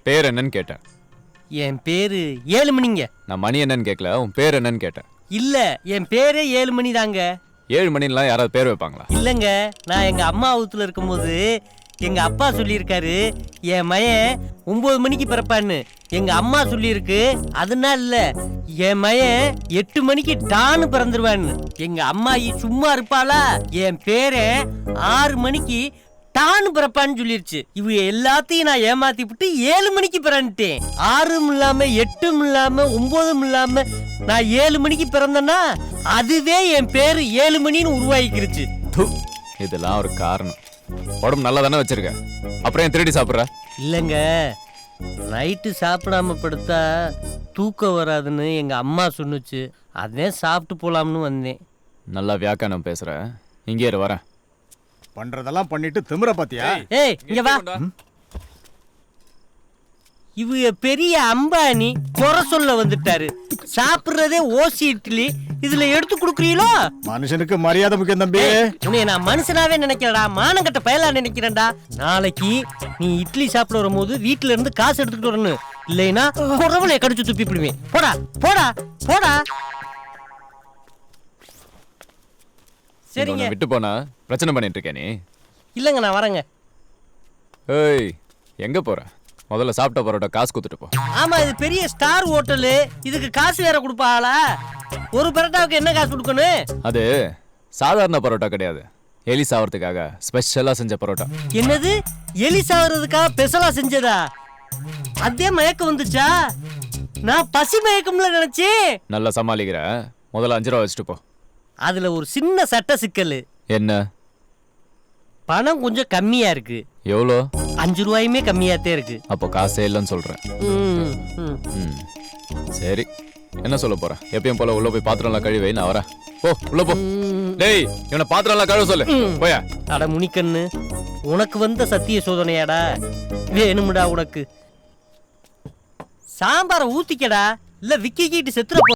பேர் என்னன்னு கேட்டேன். என் பேரு ஏழுமணிங்க. நான் மணி என்னன்னு கேட்கல, உன் பேர் என்னன்னு கேட்டேன். இல்ல, என் பேரே ஏழுமணி தாங்க. 7 மணிலாம் யாராவது பேர் வைப்பாங்களா? இல்லங்க, நான் எங்க அம்மா வீட்டுல இருக்கும்போது எங்க அப்பா சொல்லியிருக்காரு என் மயன் 9 மணிக்கு பிறப்பான்னு. எங்க அம்மா சொல்லியிருக்கு அதனால இல்ல, என் மயன் 8 மணிக்கு டான்னு பிறந்துருவான்னு. எங்க அம்மா சும்மா இருப்பாளா? என் பேரை 6 மணிக்கு டான்னு பிறப்பான்னு சொல்லிருச்சு. இவ எல்லாத்தையும் நான் ஏமாத்தி விட்டு 7 மணிக்கு பிறந்துட்டேன். 6ம் இல்லாம 8ம் இல்லாம 9ம் இல்லாம நான் 7 மணிக்கு பிறந்தேன்னா அதுவே என் பேரு 7 மணின்னு உருவாக்கிருச்சு. இதெல்லாம் ஒரு காரணம். உடம்பு நல்லா தானே வச்சிருக்க, அப்புறம் ஏன் திருடி சாப்பிட்ற? இல்லைங்க, நைட்டு சாப்பிடாம படுத்தா தூக்கம் வராதுன்னு எங்க அம்மா சொன்னுச்சு. அதே சாப்பிட்டு போலாம்னு வந்தேன். நல்லா வியாக்கியானம் பேசுற. இங்கே வரேன். பண்றதெல்லாம் பண்ணிட்டு திமிர பாத்தியா? ஏய் இங்க வா. இவ பெரிய அம்பானி குறை சொல்ல வந்துட்டாரு. சாப்பிடுறதே ஓசி இட்லி, இதுல எடுத்து குடுக்குறீங்களோ? மனுஷனுக்கு மரியாதை முக்கியம் தம்பி. உன்னை நான் மனுஷனாவே நினைக்கிறடா, மானங்கட்ட பயலா நினைக்கிறேன்டா. நாளைக்கு நீ இட்லி சாப்பிட வரும்போது வீட்டுல இருந்து காசு எடுத்துக்கிட்டு வரணும். இல்லைன்னா குறவளைய கடிச்சு துப்பி விடுவேன். போடா போடா போடா. சரிங்க, விட்டு போனா பிரச்சனை பண்ணிட்டு இருக்க நீ. இல்லங்க நான் வரேங்க. ஏய் எங்க போற? முதல்ல சாப்பிட்ட பரோட்டா காசு கொடுத்துட்டு போ. ஆமா, இது பெரிய ஸ்டார் ஹோட்டலு, இதுக்கு காசு வேற கொடுப்பாளா? ஒரு பரோட்டாவுக்கு என்ன காசு கொடுக்கணும்? அது சாதாரண பரோட்டா கிடையாது, எலி சாவறதுக்காக ஸ்பெஷலா செஞ்ச பரோட்டா. என்னது, எலி சாவறதுக்காக ஸ்பெஷலா செஞ்சதா? அதே மயக்கம் வந்துச்சா? நான் பசி மயக்கம்ல நினைச்சேன். நல்லா சமாளிக்கிற. முதல்ல 5 ரூபா வச்சுட்டு போ. அதுல ஒரு சின்ன சட்ட சிக்கல். என்ன? பணம் கொஞ்சம் கம்மியா இருக்கு. எவ்வளோ? 5 ரூபாயுமே கம்மியாத்தே இருக்கு. அப்போ காசே இல்லைன்னு சொல்றேன். சரி, என்ன சொல்ல போற? எப்பயும் போல உள்ள போய் பாத்திரம்லாம் கழுவி நான் வரேன். போ உள்ள போ. டேய் இவனை பாத்திரம்லாம் கழுவ சொல்லு. போயா. அட முனிக்கண்ணு, உனக்கு வந்த சத்திய சோதனையாடா? வேணும்டா உனக்கு. சாம்பாரை ஊத்திக்கடா, இல்ல விக்கிக்கிட்டு செத்துற போ.